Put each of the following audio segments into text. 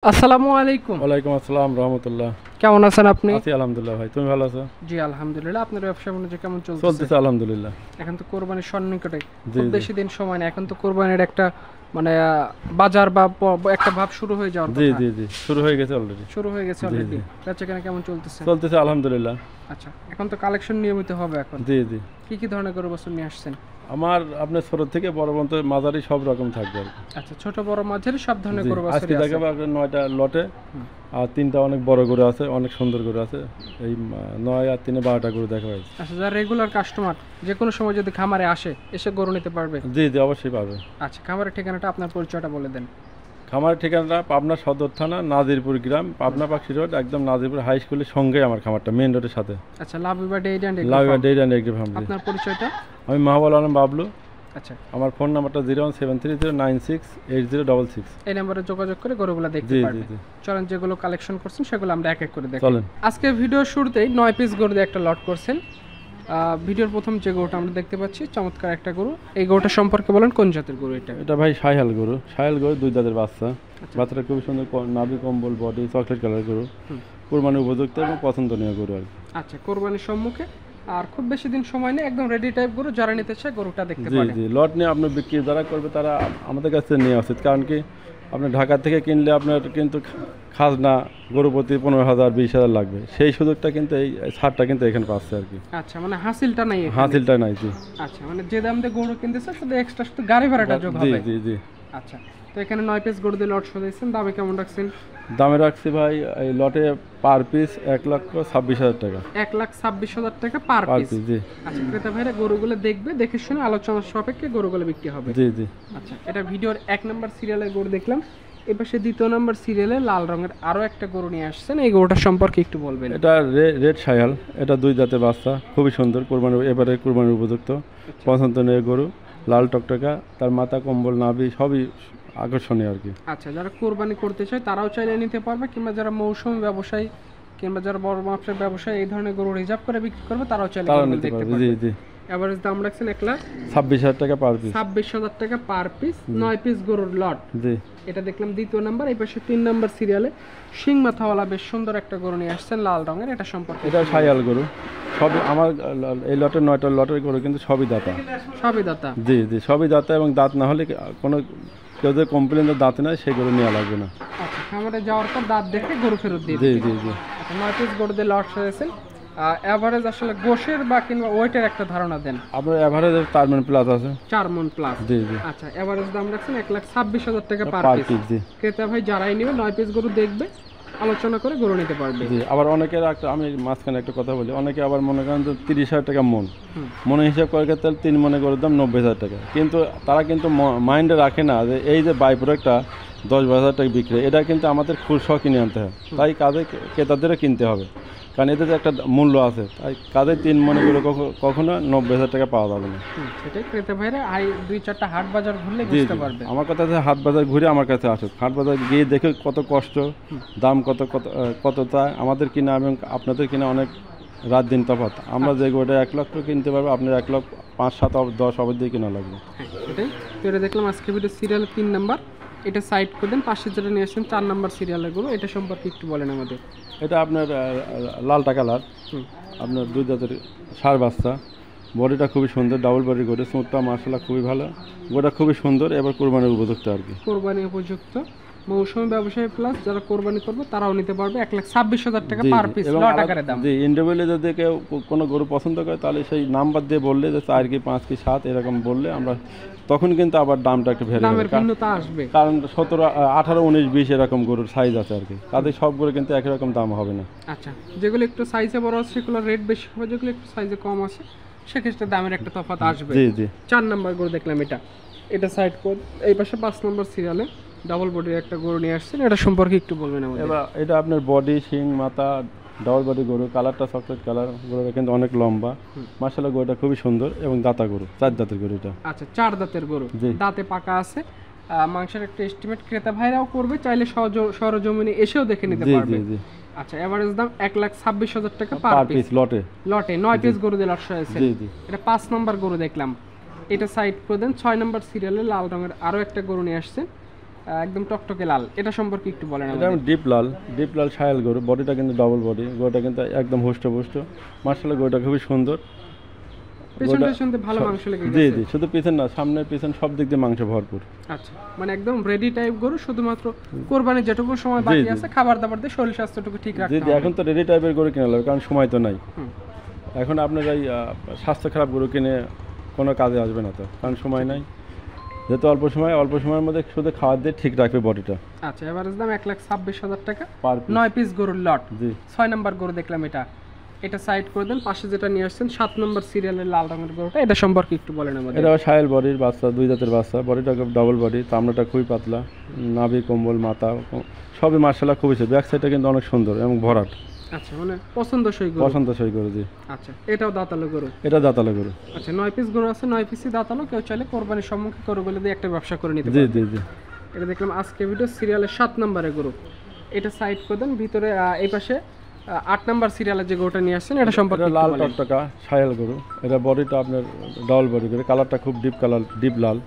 আসসালামু আলাইকুম। ওয়ালাইকুম আসসালাম রাহমাতুল্লাহ। কেমন আছেন আপনি? আছি আলহামদুলিল্লাহ ভাই, তুমি ভালো আছো? জি আলহামদুলিল্লাহ। আপনার ব্যবসা বাণিজ্য কেমন চলতেছে? চলতেছে আলহামদুলিল্লাহ। এখন তো কোরবানির সন্নিকটে, জি খুব জি বেশি দিন সময় নেই। এখন তো কোরবানির একটা মানে বাজার বা একটা ভাব শুরু হয়ে যাওয়ার জি কথা। জি জি শুরু হয়ে গেছে অলরেডি। শুরু হয়ে গেছে জি অলরেডি। জি বেচাকেনা কেমন চলতেছে? চলতেছে আলহামদুলিল্লাহ। আচ্ছা, এখন তো কালেকশন নিয়মিত হবে এখন। জি জি কি কি ধরনের গরু বস্তু নিয়ে আসছেন? আমার আপনার ছোট থেকে বড় পর্যন্ত মাঝারি সব রকম থাকবে আর কি। আচ্ছা, ছোট বড় মাঝারি সব ধরনের জি গরু বস্তু আজকে আছে। দেখাবো আপনার 9টা লটে, হুম। আর 3টা অনেক বড় গরু আছে, অনেক সুন্দর গরু আছে। এই 9 আর 3 12টা গরু দেখা হয়েছে। আচ্ছা, যারা রেগুলার কাস্টমার যে কোনো সময় যদি খামারে আসে এসে গরু নিতে পারবে? জি জি অবশ্যই পাবে। আচ্ছা, খামারের ঠিকানাটা আপনার পরিচয়টা বলে দেন। খামারের ঠিকানাটা পাবনা সদর থানা, নাজিরপুর গ্রাম, পাবনা পাখি রোড, একদম নাজিরপুর হাই স্কুলের সঙ্গে আমার খামারটা, মেইন রোডের সাথে। আচ্ছা, Labiba dairy and Labiba dairy and agri farm. আপনার পরিচয়টা? আমি মাহবুব আলম বাবলু। আচ্ছা, আমার ফোন নাম্বারটা 01730968066। এই নম্বরে যোগাযোগ করে গরুগুলো দেখতে জি জি পারবেন। জি চলেন, যেগুলো কালেকশন করছেন সেগুলো আমরা এক এক করে দেখি। চলেন। আজকে ভিডিওর শুরুতেই 9 পিস গরু দিয়ে একটা লট করছেন। ভিডিওর প্রথম যে গরুটা আমরা দেখতে পাচ্ছি চমৎকার একটা গরু, এই গরুটা সম্পর্কে বলেন, কোন জাতের গরু এটা? এটা ভাই শাহিয়াল গরু। শাহিয়াল গরু, 2 দাঁতের বাচ্চা। বাচ্চাটা খুবই সুন্দর, নাভি কম্বল, বডি চকলেট কালার গরু। কুরবানির উপযুক্ত এবং পছন্দনীয় গরু আর কি। আচ্ছা, কোরবানির সম্মুখে আর খুব বেশি দিন সময় নেই, একদম রেডি টাইপ গরু, যারা নিতে চায় গরুটা দেখতে জি পারে। জি লট নিয়ে আপনার বিক্রি যারা করবে তারা আমাদের কাছে নিয়ে আসে, কারণ কি আপনি ঢাকা থেকে কিনলে আপনার কিন্তু খাজনা গরু প্রতি 15,000 20,000 লাগবে। সেই সুযোগটা কিন্তু এই ছাড়টা কিন্তু এখানে পাচ্ছে আর কি। আচ্ছা, মানে হাসিলটা নাই এখানে। হাসিলটা নাই। জি আচ্ছা, মানে যে দাম দিয়ে গরু কিনতেছে শুধু এক্সট্রা শুধু গাড়ি ভাড়াটা যোগ জি হবে। জি জি আচ্ছা, তো এখানে 9 পিস গরু দিয়ে লট সাজাইছেন, দামে কেমন রাখছেন? দামে রাখছি ভাই এই লটে পার পিস 1,26,000 টাকা। 1,26,000 টাকা পার পার পিস। পিস জি আচ্ছা, ক্রেতা ভাইরা গরুগুলো দেখবে, দেখে শুনে আলোচনার সাপেক্ষে গরুগুলো বিক্রি হবে। জি জি আচ্ছা, এটা ভিডিওর 1 নম্বর সিরিয়ালের গরু দেখলাম। এপাশে 2 নম্বর সিরিয়ালে লাল রঙের আরো একটা গরু নিয়ে আসছেন, এই গরুটার সম্পর্কে একটু বলবেন। এটা রেড শায়াল। এটা 2 দাঁতের বাচ্চা, খুবই সুন্দর, এবারে কুরবানির উপযুক্ত পছন্দনীয় গরু। লাল টকটকা, তার মাথা কম্বল নাভি সবই আকর্ষণীয় আর কি। আচ্ছা, যারা কোরবানি করতে চায় তারাও চাইলে নিতে পারবে, কিংবা যারা মৌসুমী ব্যবসায়ী কিংবা যারা বড় মাপের ব্যবসায়ী এই ধরনের গরু রিজার্ভ করে বিক্রি করবে তারাও চাইলে তারা গরুগুলো নিতে দেখতে পারবে। জি পারবে। জি এভারেজ দাম রাখছেন 26,000 টাকা পার পিস। 1,26,000 টাকা পার পিস, 9 পিস গরুর লট। জি এটা দেখলাম 2 নাম্বার। এই পাশে 3 নাম্বার সিরিয়ালে শিং মাথাওয়ালা বেশ সুন্দর একটা গরু নিয়ে আসছেন লাল রঙের, এটা সম্পর্কে? এটা শায়াল গরু। সবই আমার এই লটের 9টা লটের গরু কিন্তু সবই দাতা। সবই দাতা? জি জি সবই দাতা, এবং দাঁত না হলে কোনো কেউ যদি কমপ্লেন দাঁত নাই সেই গরু নেওয়া লাগবে না। আচ্ছা, খামারে যাওয়ার পর দাঁত দেখে গরু ফেরত দিয়ে জি দিবেন। জি জি আচ্ছা, 9 পিস গরু দিয়ে লট সাজাইছেন। এভারেজ আসলে গোশের বা কিংবা ওয়েটের একটা ধারণা দেন। আপনার এভারেজ 4 মণ প্লাস আছে। 4 মণ প্লাস? জি জি আচ্ছা, এভারেজ দাম রাখছেন 1,26,000 টাকা পার পার পিস। পিস। জি ক্রেতা ভাই যারাই নেবে 9 পিস গরু দেখবে, আলোচনা করে গরু নিতে পারবে। জি আবার অনেকের আমি মাঝখানে একটা কথা বলি, অনেকে আবার মনে করেন যে 30,000 টাকা মন, হুম। মনে হিসাব করে তাহলে 3 মনে করে দাম 90,000 টাকা, কিন্তু তারা কিন্তু মাইন্ডে রাখে না যে এই যে বাই প্রোডাক্টটা 10-12,000 টাকা বিক্রি, এটা কিন্তু আমাদের ফুল সহ কিনে আনতে হয়। তাই কাজে ক্রেতাদেরও কিনতে হবে, কারণ এদের যে একটা মূল্য আছে। তাই কাজে 3 মনে করে কখনো 90,000 টাকা পাওয়া যাবে না। সেটাই, ক্রেতা ভাইরা 2-4টা হাট বাজার ঘুরলে জি বুঝতে জি পারবে। আমার কথা আছে হাট বাজার ঘুরে আমার কাছে আসুক, হাট বাজার গিয়ে দেখে কত কষ্ট, দাম কত কত কতটা আমাদের কিনা এবং আপনাদের কিনা অনেক রাত দিন তফাৎ। আমরা যে গোটা 1 লক্ষ কিনতে পারবো, আপনার 1,05,000-7,000-10 অবধি কিনা লাগবে। হ্যাঁ, সেটাই তো। এটা দেখলাম আজকে ভিডিও সিরিয়াল 3 নাম্বার, এটা সাইড করে দেন। পাশে যেটা নিয়ে আসেন 4 নাম্বার সিরিয়ালের গরু, এটা সম্পর্কে একটু বলেন আমাদের। এটা আপনার লালটা কালার, আপনার 2 দাঁতের ষাঁড় বাচ্চা। বডিটা খুবই সুন্দর, ডাবল বডি গরু, স্মুথটা মার্শাল্লাহ খুবই ভালো, গোটা খুবই সুন্দর, এবার কোরবানির উপযুক্ত আর কি। কোরবানি উপযুক্ত মৌসুমী ব্যবসায়ী প্লাস যারা কোরবানি করবে তারাও নিতে পারবে। 1,26,000 টাকা পার পিস লট আকারে দাম। জি ইন্ডিভিজুয়ালি যদি কেউ কোনো গরু পছন্দ করে তাহলে সেই নাম্বার দিয়ে বললে যে 4 কি 5 কি 7 এরকম বললে আমরা তখন কিন্তু আবার দামটা একটু ভেরি দামের হবে, ভিন্নতা আসবে। কারণ 17, 18, 19, 20 এরকম গরুর সাইজ আছে আর কি। তাদের সব গরু কিন্তু একই রকম দাম হবে না। আচ্ছা, যেগুলো একটু সাইজে বড় আছে সেগুলো রেট বেশি হবে, যেগুলো একটু সাইজে কম আছে সেক্ষেত্রে দামের একটা তফাৎ আসবে। জি জি 4 নাম্বার গরু দেখলাম, এটা সাইড কোড। এই পাশে 5 নম্বর সিরিয়ালে ডাবল বডির একটা গরু নিয়ে আসছেন, এটা সম্পর্কে একটু বলবেন আমাদের। এবার এটা আপনার বডি, শিং, মাথা, ডাবল বডি গরু, কালারটা চকলেট কালার, গরুটা কিন্তু অনেক লম্বা মার্শাল্লাহ, গরুটা খুবই সুন্দর এবং দাতা গরু, 4 দাঁতের গরু এটা। আচ্ছা, 4 দাঁতের গরু, জি। দাঁতে পাকা আছে। মাংসের একটা এস্টিমেট ক্রেতা ভাইরাও করবে, চাইলে সরজমিনে এসেও দেখে নিতে জি পারবে। জি জি আচ্ছা, এভারেজ দাম 1,26,000 টাকা পার পার পিস পিস লটে। লটে 9 পিস গরু দিয়ে লট হয়েছে। জি জি এটা 5 নম্বর গরু দেখলাম, এটা সাইড করে দেন। 6 নম্বর সিরিয়ালে লাল রঙের আরো একটা গরু নিয়ে আসছেন, একদম টকটকে লাল, এটা সম্পর্কে একটু বলেন এটা আমাদের। ডিপ লাল শায়াল গরু, বডিটা কিন্তু ডবল বডি, গরুটা কিন্তু একদম হুষ্টপুষ্ট, মার্শাল্লাহ গরুটা খুবই সুন্দর। পেছনটা শুনতে ভালো মাংস লেগে জি গেছে। জি, শুধু পিছন না, সামনের পিছন সব দিক দিয়ে মাংস ভরপুর। আচ্ছা, মানে একদম রেডি টাইপ গরু, শুধুমাত্র কোরবানির যেটুকু সময় জি, বাকি জি। আছে খাবার দাবার দিয়ে শরীর স্বাস্থ্যটুকু ঠিক জি রাখতে জি, হবে। এখন তো রেডি টাইপের গরু কিনা লাগবে, কারণ সময় তো নাই। হুম। এখন আপনার এই স্বাস্থ্য খারাপ গরু কিনে কোনো কাজে আসবে না তো, কারণ সময় নাই। যেহেতু অল্প সময়ের মধ্যে শুধু খাবার দিয়ে ঠিক রাখবে বডিটা। আচ্ছা, এভারেজ দাম 1,26,000 টাকা, পার পিস। 9 পিস গরুর লট। জি 6 নাম্বার গরু দেখলাম, এটা সাইড করে দেন। পাশে যেটা নিয়ে আসছেন 7 নম্বর সিরিয়ালের লাল রঙের গরুটা, এটা সম্পর্কে একটু বলেন আমাদের। এটা শায়াল বডির বাচ্চা, 2 জাতের বাচ্চা, বডিটা ডবল বডি, চামড়াটা খুবই পাতলা, নাভি কম্বল মাথা সবই মার্শাল্লাহ খুবই সুন্দর। ব্যাক সাইডটা কিন্তু অনেক সুন্দর এবং ভরাট, আচ্ছা, মানে পছন্দসই গরু। পছন্দসই গরু। জি, আচ্ছা, এটাও দাঁতালো গরু। এটা দাঁতালো গরু। আচ্ছা, 9 পিস গরু আছে, 9 পিসই দাঁতালো। কেউ চাইলে কোরবানির সম্মুখে গরুগুলো দিয়ে একটা ব্যবসা করে নিতে জি পারে। জি জি, এটা দেখলাম আজকে ভিডিও সিরিয়ালের 7 নম্বরের গরু, এটা সাইড করে দেন। ভিতরে এই পাশে 8 নাম্বার সিরিয়ালের যে গরুটা নিয়ে আসছেন, এটা সম্পর্কে এটা একটু লাল বলেন। টকটকা শায়াল গরু। এটা বডিটা আপনার ডবল বডি করে, কালারটা খুব ডিপ লাল।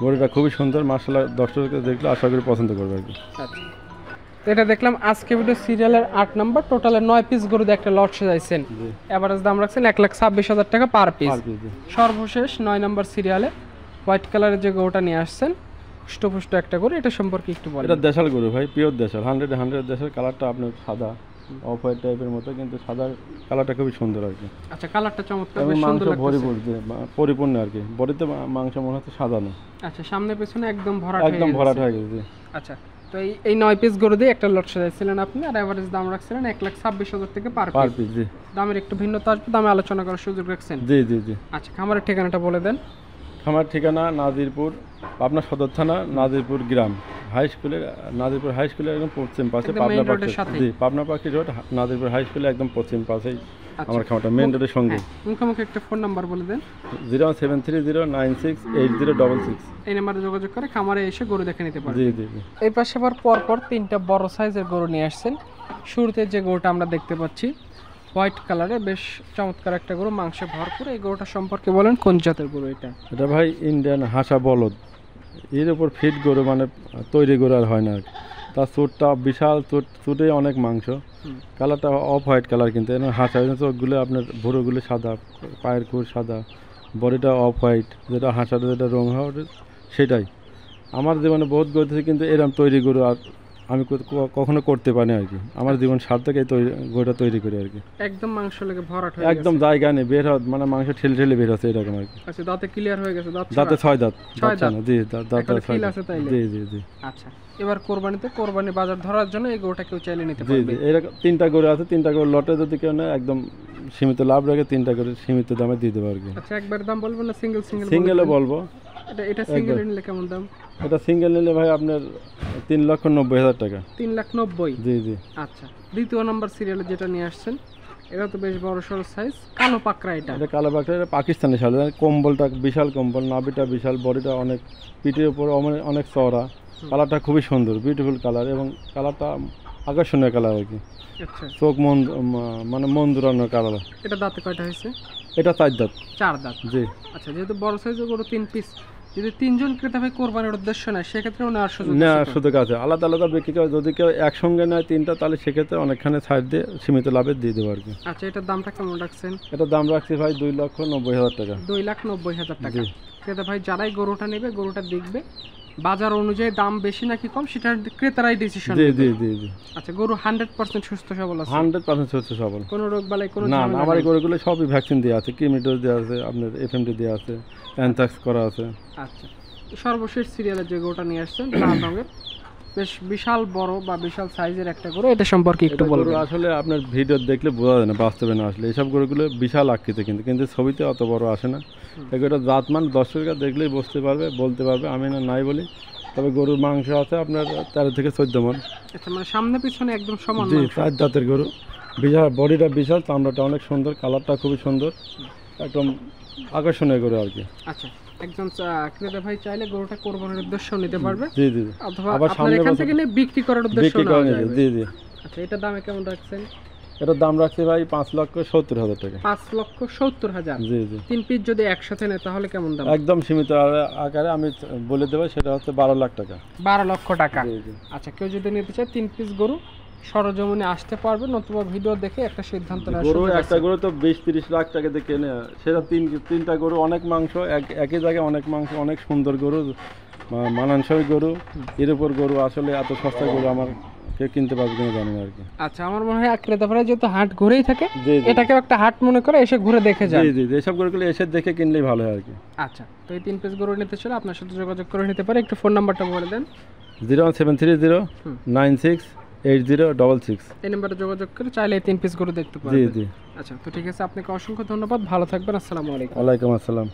বডিটা খুবই সুন্দর, মার্শাল্লাহ দর্শককে দেখলে আশা করি পছন্দ করবে আর কি। আচ্ছা, তো এটা দেখলাম আজকে ভিডিও সিরিয়ালের 8 নাম্বার, টোটালে 9 পিস গরু দিয়ে একটা লট সাজাইছেন। জি, এভারেজ দাম রাখছেন 1,26,000 টাকা পার পিস। আর কি জি। সর্বশেষ 9 নাম্বার সিরিয়ালে হোয়াইট কালারের যে গরুটা নিয়ে আসছেন, হুষ্টপুষ্ট একটা গরু, এটা সম্পর্কে একটু বলেন। এটা দেশাল গরু ভাই, পিওর দেশাল, 100 দেশাল। কালারটা আপনার সাদা অফ হোয়াইট টাইপের মতো, কিন্তু সাদার কালারটা খুবই সুন্দর আর কি। আচ্ছা, কালারটা চমৎকার, এবং বেশ মাংস সুন্দর লাগতেছে। পরিপূর্ণ আর কি, বডিতে মাংস মনে হচ্ছে সাজানো, আচ্ছা, সামনে পেছনে একদম ভরাট একদম হয়ে ভরাট গেছে। হয়ে গেছে। আচ্ছা, তো এই 9 পিস গরু দিয়ে একটা লট সাজাইছিলেন আপনি, আর এভারেজ দাম রাখছিলেন 1,26,000 থেকে পার পার পিস। পিস। জি দামের একটু ভিন্নতা আসবে, দামে আলোচনা করার সুযোগ রাখছেন। জি জি জি। আচ্ছা, খামারের ঠিকানাটা বলে দেন। আমার ঠিকানা নাজিরপুর, পাবনা সদর থানা, নাজিরপুর গ্রাম হাই স্কুলের, নাজিরপুর হাই স্কুলের একদম পশ্চিম পাশে, একদম পাবনা main road এর পাখি। সাথেই। জি, পাবনা পাখি রোড, নাজিরপুর হাই স্কুলের একদম পশ্চিম পাশেই আচ্ছা। আমার খামারটা, মেন রোডের সঙ্গে। মুখোমুখি একটা ফোন নাম্বার বলে দেন। 073096806। এই নাম্বারে যোগাযোগ করে খামারে এসে গরু দেখে নিতে পারবেন। জি জি জি। এই পাশে আবার পরপর 3টা বড় সাইজের গরু নিয়ে আসছেন। শুরুতে যে গরুটা আমরা দেখতে পাচ্ছি হোয়াইট কালারে, বেশ চমৎকার একটা গরু, মাংসে ভরপুর। এই গরুটা সম্পর্কে বলেন, কোন জাতের গরু এটা? এটা ভাই ইন্ডিয়ান হাসা বলদ, এর উপর ফিট গরু, মানে তৈরি গরু আর হয় না আর কি। তার চুটটা বিশাল, চুটে অনেক মাংস, কালারটা অফ হোয়াইট কালার, কিন্তু এর হাসা চোখগুলো আপনার ভুরোগুলো সাদা, পায়ের খুর সাদা, বডিটা অফ হোয়াইট, যেটা হাসার যেটা রং হয় সেটাই। আমার জীবনে বহুত গরু দেখেছি, কিন্তু এরকম তৈরি গরু আর আমি কখনো করতে পারি আর কি। আমার জীবন সার্থক এই গরুটা তৈরি করি আর কি। একদম মাংস লেগে ভরাট হয়ে একদম জায়গা নেই, বের হয় মানে মাংস ঠেলে বের হচ্ছে এরকম আর কি। আচ্ছা, দাঁতে ক্লিয়ার হয়ে গেছে? দাঁতে 6 দাঁত। ছয় দাঁত? না, জি দাঁতে এখনো 6 feel দাঁত। আছে তাইলে? জি জি জি আচ্ছা, এবার কোরবানি বাজার ধরার জন্য এই গরুটা কেউ চাইলে নিতে জি পারবে। জি। এরকম 3টা গরু আছে, 3টা গরু লটে যদি কেউ নেয় একদম সীমিত লাভ রেখে 3টা করে সীমিত দামে দিয়ে দেবো আর কি। আচ্ছা, একবার দাম বলবেন না সিঙ্গেল? সিঙ্গেলে বলবো। এটা সিঙ্গেল নিলে কেমন দাম? এটা সিঙ্গেল নিলে ভাই আপনার 3,90,000 টাকা। 3,90,000। জি জি। আচ্ছা, দ্বিতীয় নম্বর সিরিয়ালে যেটা নিয়ে আসছেন, এটা তো বেশ বড় সড়ো সাইজ, কালো পাকড়া। এটা এটা কালো বাকরা, এটা পাকিস্তানি শাল, কম্বলটা বিশাল কম্বল, নাভিটা বিশাল, বডিটা অনেক, পিঠের উপর অনেক চওড়া, কালারটা খুবই সুন্দর, বিউটিফুল কালার, এবং কালারটা আকর্ষণীয় কালার আর কি। আচ্ছা, চোখ মানে মন জোড়ানোর কালার। এটা দাঁতে কয়টা হয়েছে? এটা 4 দাঁত। 4 দাঁত। জি। আচ্ছা, যেহেতু বড় সাইজের গরু 3 পিস, যদি 3 জন ক্রেতা ভাই কোরবানির উদ্দেশ্য নেয়, সেক্ষেত্রেও নেওয়ার সুযোগ না, আছে তো? সুযোগ আছে, আলাদা আলাদা বিক্রি করে। যদি কেউ একসঙ্গে নেয় 3টা, তাহলে সেক্ষেত্রে অনেকখানে ছাড় দিয়ে সীমিত লাভে দিয়ে দেবো আর কি। আচ্ছা, এটার দামটা কেমন রাখছেন? এটার দাম রাখছি ভাই 2,90,000 টাকা। 2,90,000 টাকা। জি। ক্রেতা ভাই যারাই গরুটা নেবে, গরুটা দেখবে, বাজার অনুযায়ী দাম বেশি নাকি কম সেটা ক্রেতারাই ডিসিশন জি নেবে। জি জি জি। আচ্ছা, গরু 100% সুস্থ সবল আছে? 100% সুস্থ সবল। কোনো রোগ বালাই, কোনো না না, ঝামেলা আমার নেই? এই গরুগুলো সবই ভ্যাকসিন দেওয়া আছে, কিডনি ডোজ দেওয়া আছে, আপনার এফএমডি দেওয়া আছে, অ্যানথ্রাক্স করা আছে। আচ্ছা, সর্বশেষ সিরিয়ালের যে গরুটা নিয়ে আসছেন লাল রঙের, বেশ বিশাল বড় বা বিশাল সাইজের একটা গরু, এটা সম্পর্কে একটু এটা গরু বলবেন। আসলে আপনার ভিডিও দেখলে বোঝা যায় না, বাস্তবে না আসলে। এইসব গরুগুলো বিশাল আকৃতি, কিন্তু ছবিতে অত বড় আসে না। এগুলো জাতমান দর্শকরা দেখলেই বুঝতে পারবে, বলতে পারবে, আমি না নাই বলি। তবে গরুর মাংস আছে আপনার 13 থেকে 14 মণ। আচ্ছা, মানে সামনে পিছনে একদম সমান জি, মাংস? 4 দাঁতের গরু, বিশাল বডিটা বিশাল, চামড়াটা অনেক সুন্দর, কালারটা খুবই সুন্দর, একদম আকর্ষণীয় গরু আর কি। আচ্ছা, একজন ক্রেতা ভাই চাইলে গরুটা কোরবানির উদ্দেশ্যেও নিতে পারবে, জি জি জি। অথবা আবার আপনার সামনে এখান বছর থেকে নিয়ে বিক্রি করার উদ্দেশ্যও বিক্রি করে নেওয়া নিয়ে যাবে। জি জি। আচ্ছা, এটা দামে কেমন রাখছেন? এটার দাম রাখছি ভাই 5,70,000 টাকা। 5,70,000। জি জি 3 পিস যদি একসাথে নেয় তাহলে কেমন দাম? একদম সীমিত আকারে আমি বলে দেবো, সেটা হচ্ছে 12 লাখ টাকা। 12 লক্ষ টাকা। জি জি আচ্ছা, কেউ যদি নিতে চায় 3 পিস গরু সরজমিনে আসতে পারবে, নতুবা ভিডিও দেখে একটা সিদ্ধান্ত নেওয়ার গরু, সুযোগ আছে। একটা গরু তো 20-30 লাখ টাকা দিয়ে কেনে, সেটা তিনটা গরু, অনেক মাংস, একই জায়গায় অনেক মাংস, অনেক সুন্দর গরু, মানানসই গরু, এর উপর গরু, আসলে এত সস্তা গরু আমার কেউ কিনতে পারবে কিনা জানি না আর কি। আচ্ছা, আমার মনে হয় ক্রেতারা যেহেতু হাট ঘুরেই থাকে, জি জি এটাকেও একটা হাট মনে করে এসে ঘুরে দেখে যায়। জি জি জি, এসব গরুগুলো এসে দেখে কিনলেই ভালো হয় আর কি। আচ্ছা, তো এই 3 পিস গরু নিতে চাইলে আপনার সাথে যোগাযোগ করে নিতে পারে। একটু ফোন নাম্বারটা বলে দেন। 01730968066। এই নাম্বারে যোগাযোগ করে চাইলে এই 3 পিস গরু দেখতে জি পারবেন। জি, আচ্ছা, তো ঠিক আছে, আপনাকে অসংখ্য ধন্যবাদ, ভালো থাকবেন, আসসালামু আলাইকুম। ওয়ালাইকুম আসসালাম।